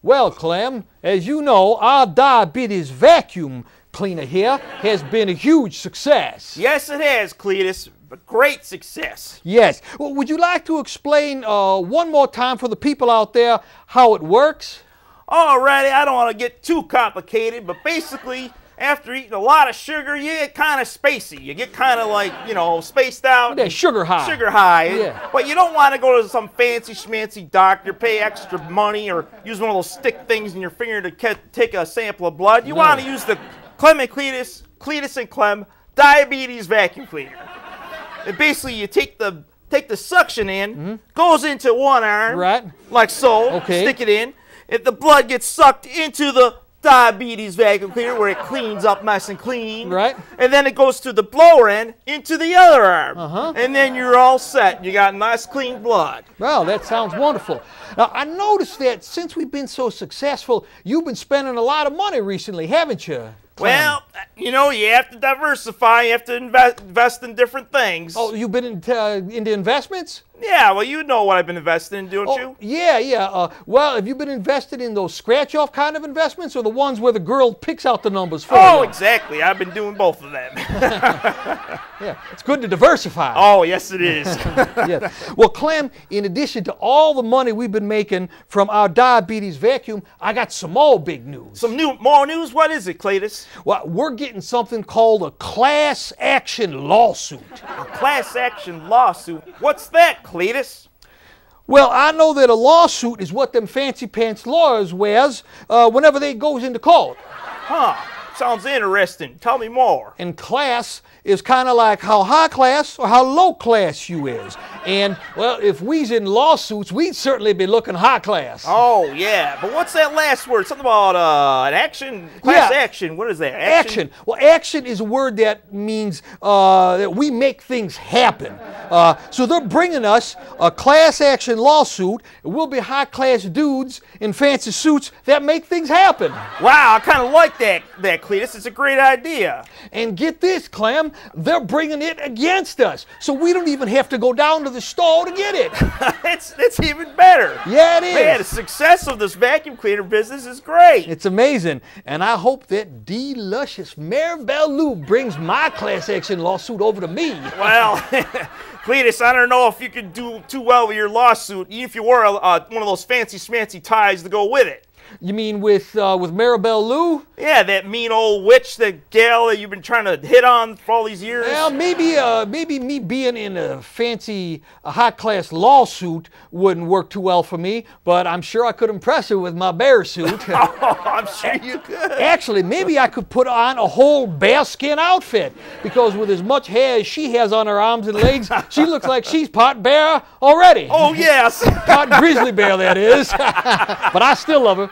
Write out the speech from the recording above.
Well, Klem, as you know, our diabetes vacuum cleaner here has been a huge success. Yes, it has, Cleedus. A great success. Yes. Well, would you like to explain one more time for the people out there how it works? Alrighty, I don't want to get too complicated, but basically, after eating a lot of sugar, you get kind of spacey. You get kind of like, you know, spaced out. Yeah, sugar high. Sugar high. Yeah. But you don't want to go to some fancy schmancy doctor, pay extra money, or use one of those stick things in your finger to take a sample of blood. You want to use the Klem and Cleedus and Klem diabetes vacuum cleaner. And basically, you take the suction in, goes into one arm, right, like so. Okay. Stick it in. If the blood gets sucked into the diabetes vacuum cleaner, where it cleans up nice and clean, right, and then it goes to the blower end into the other arm, and then you're all set. You got nice clean blood. Well, that sounds wonderful. Now, I noticed that since we've been so successful, you've been spending a lot of money recently, haven't you? Well, you know, you have to diversify. You have to invest in different things. Oh, you've been into investments? Yeah, well, you know what I've been investing in, don't you? Yeah. Well, have you been invested in those scratch-off kind of investments or the ones where the girl picks out the numbers for you? Oh, exactly. I've been doing both of them. Yeah, it's good to diversify. Oh, yes, it is. Yeah. Well, Klem, in addition to all the money we've been making from our diabetes vacuum, I got some more big news. More news? What is it, Cleedus? Well, we're getting something called a class action lawsuit. A class action lawsuit? What's that, Cleedus? Well, I know that a lawsuit is what them fancy pants lawyers wears whenever they goes into court. Huh. Sounds interesting. Tell me more. And class is kind of like how high class or how low class you is. And, well, if we's in lawsuits, we'd certainly be looking high class. Oh, yeah. But what's that last word? Something about an action? Class action. What is that? Action. Well, action is a word that means that we make things happen. So they're bringing us a class action lawsuit, and we'll be high class dudes in fancy suits that make things happen. Wow, I kind of like that, Cleedus. It's a great idea. And get this, Klem, they're bringing it against us, so we don't even have to go down to the store to get it. It's even better. Yeah, it is. Man, the success of this vacuum cleaner business is great. It's amazing, and I hope that luscious Maribel Lou brings my class action lawsuit over to me. Well, Cleedus, I don't know if you could do too well with your lawsuit, even if you wore one of those fancy schmancy ties to go with it. You mean with Maribel Lou? Yeah, that mean old witch, that gal that you've been trying to hit on for all these years. Well, maybe me being in a fancy, high-class lawsuit wouldn't work too well for me, but I'm sure I could impress her with my bear suit. Oh, I'm sure you could. Actually, maybe I could put on a whole bearskin outfit, because with as much hair as she has on her arms and legs, she looks like she's part bear already. Oh, yes. Part grizzly bear, that is. But I still love her.